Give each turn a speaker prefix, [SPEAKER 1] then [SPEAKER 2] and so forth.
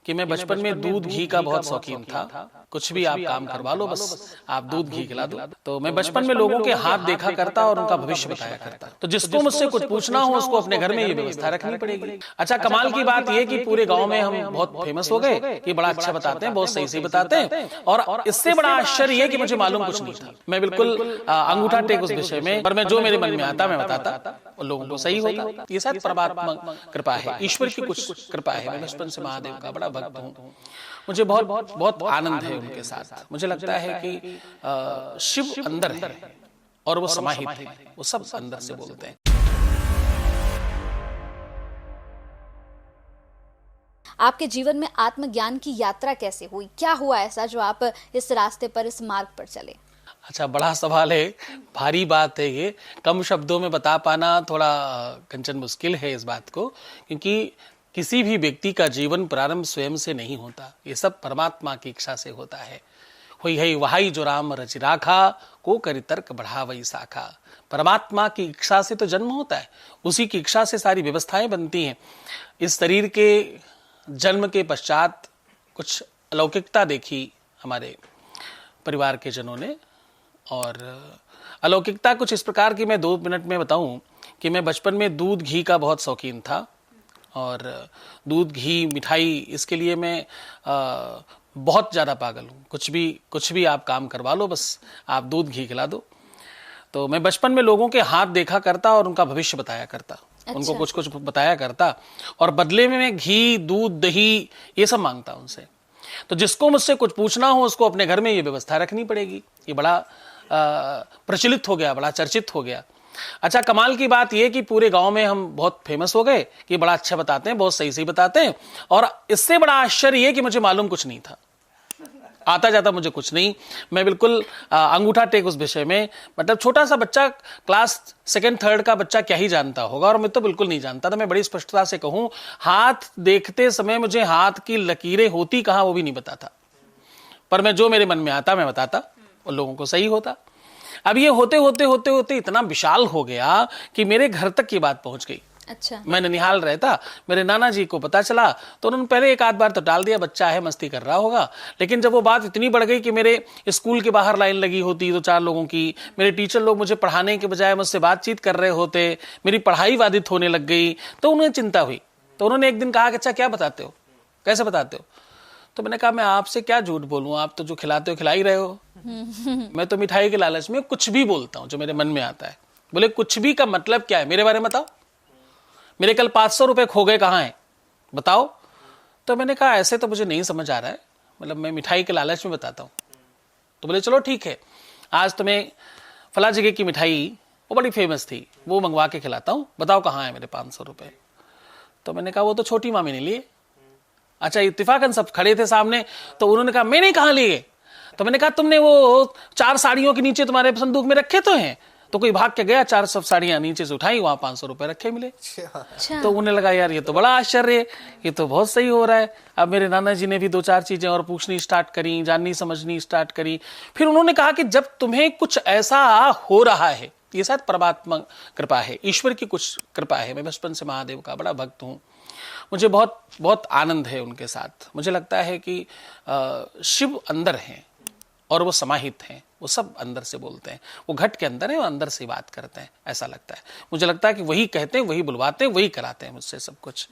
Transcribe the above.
[SPEAKER 1] कि मैं बचपन में दूध घी का बहुत शौकीन था। कुछ भी आप काम करवा लो, बस आप दूध घी खिला दो। तो मैं बचपन में लोगों के हाथ देखा करता और उनका भविष्य बताया करता। तो जिसको मुझसे कुछ पूछना हो उसको अपने घर में ये व्यवस्था रखनी पड़ेगी। अच्छा, कमाल की बात यह कि पूरे गांव में हम बहुत फेमस हो गए कि बड़ा अच्छा बताते हैं, बहुत सही से बताते हैं। और इससे बड़ा आश्चर्य ये कि मुझे मालूम कुछ नहीं था। मैं बिल्कुल अंगूठा टेक उस विषय में, पर मैं जो मेरे मन में आता मैं बताता और लोगों को सही होता। ये शायद परमात्मा कृपा है, ईश्वर की कुछ कृपा है। मैं बचपन से महादेव का बड़ा भक्त हूँ। मुझे बहुत बहुत आनंद है उनके साथ। मुझे लगता है कि शिव अंदर है और वो समाहित है, वो सब अंदर से बोलते हैं।
[SPEAKER 2] आपके जीवन में आत्मज्ञान की यात्रा कैसे हुई? क्या हुआ ऐसा जो आप इस रास्ते पर, इस मार्ग पर चले?
[SPEAKER 1] अच्छा, बड़ा सवाल है, भारी बात है ये। कम शब्दों में बता पाना थोड़ा कंचन मुश्किल है इस बात को, क्योंकि किसी भी व्यक्ति का जीवन प्रारंभ स्वयं से नहीं होता। ये सब परमात्मा की इच्छा से होता है। हुई है वहाई जो राम रचि राखा, को करि तर्क बढ़ावई शाखा। परमात्मा की इच्छा से तो जन्म होता है, उसी की इच्छा से सारी व्यवस्थाएं बनती हैं। इस शरीर के जन्म के पश्चात कुछ अलौकिकता देखी हमारे परिवार के जनों ने, और अलौकिकता कुछ इस प्रकार की मैं 2 मिनट में बताऊं कि मैं बचपन में दूध घी का बहुत शौकीन था। और दूध घी मिठाई, इसके लिए मैं बहुत ज़्यादा पागल हूँ। कुछ भी आप काम करवा लो, बस आप दूध घी खिला दो। तो मैं बचपन में लोगों के हाथ देखा करता और उनका भविष्य बताया करता। अच्छा। उनको कुछ बताया करता और बदले में मैं घी, दूध, दही ये सब मांगता उनसे। तो जिसको मुझसे कुछ पूछना हो उसको अपने घर में ये व्यवस्था रखनी पड़ेगी। ये बड़ा प्रचलित हो गया, बड़ा चर्चित हो गया। अच्छा, कमाल की बात यह कि पूरे गांव में हम बहुत फेमस हो गए कि बड़ा अच्छा बताते हैं, बहुत सही से बताते हैं। और इससे बड़ा आश्चर्य यह कि मुझे मालूम कुछ नहीं था, आता जाता मुझे कुछ नहीं। मैं बिल्कुल अंगूठा टेक उस विषय में, मतलब छोटा सा बच्चा, क्लास 2nd 3rd का बच्चा क्या ही जानता होगा, और मैं तो बिल्कुल नहीं जानता था। मैं बड़ी स्पष्टता से कहूं, हाथ देखते समय मुझे हाथ की लकीरें होती कहां वो भी नहीं पता था, पर मैं जो मेरे मन में आता मैं बताता और लोगों को सही होता। अब ये होते होते इतना विशाल हो गया कि मेरे घर तक की बात पहुंच गई।
[SPEAKER 2] अच्छा।
[SPEAKER 1] मैं ननिहाल रहता, मेरे नाना जी को पता चला तो उन्होंने पहले एक आध बार तो टाल दिया, बच्चा है मस्ती कर रहा होगा। लेकिन जब वो बात इतनी बढ़ गई कि मेरे स्कूल के बाहर लाइन लगी होती 2-4 लोगों की, मेरे टीचर लोग मुझे पढ़ाने के बजाय मुझसे बातचीत कर रहे होते, मेरी पढ़ाई बाधित होने लग गई, तो उन्हें चिंता हुई। तो उन्होंने एक दिन कहा कि अच्छा क्या बताते हो, कैसे बताते हो? तो मैंने कहा मैं आपसे क्या झूठ बोलूं, आप तो जो खिलाते हो खिला ही रहे हो। मैं तो मिठाई के लालच में कुछ भी बोलता हूं जो मेरे मन में आता है। बोले कुछ भी का मतलब क्या है, मेरे बारे में बताओ। मेरे कल 500 रुपए खो गए, कहाँ हैं बताओ। तो मैंने कहा ऐसे तो मुझे नहीं समझ आ रहा है, मतलब मैं मिठाई के लालच में बताता हूँ। तो बोले चलो ठीक है, आज तुम्हें फला जगह की मिठाई, वो बड़ी फेमस थी, वो मंगवा के खिलाता हूँ, बताओ कहाँ है मेरे 500 रुपए। तो मैंने कहा वो तो छोटी मामी ने लिए। अच्छा, इत्तेफाकन सब खड़े थे सामने, तो उन्होंने कहा मैंने कहाँ लिए। तो मैंने कहा तुमने वो 4 साड़ियों के नीचे तुम्हारे संदूक में रखे तो हैं। तो कोई भाग के गया, 4 सब साड़ियां नीचे से उठाई, वहां 500 रुपए रखे मिले।
[SPEAKER 2] अच्छा।
[SPEAKER 1] तो उन्हें लगा यार ये तो बड़ा आश्चर्य है, ये तो बहुत सही हो रहा है। अब मेरे नाना जी ने भी 2-4 चीजें और पूछनी स्टार्ट करी, जाननी समझनी स्टार्ट करी। फिर उन्होंने कहा कि जब तुम्हें कुछ ऐसा हो रहा है, ये शायद परमात्मा कृपा है, ईश्वर की कुछ कृपा है। मैं बचपन से महादेव का बड़ा भक्त हूँ। मुझे बहुत बहुत आनंद है उनके साथ। मुझे लगता है कि शिव अंदर हैं और वो समाहित हैं, वो सब अंदर से बोलते हैं। वो घट के अंदर है, वो अंदर से बात करते हैं, ऐसा लगता है। मुझे लगता है कि वही कहते हैं, वही बुलवाते हैं, वही कराते हैं मुझसे सब कुछ।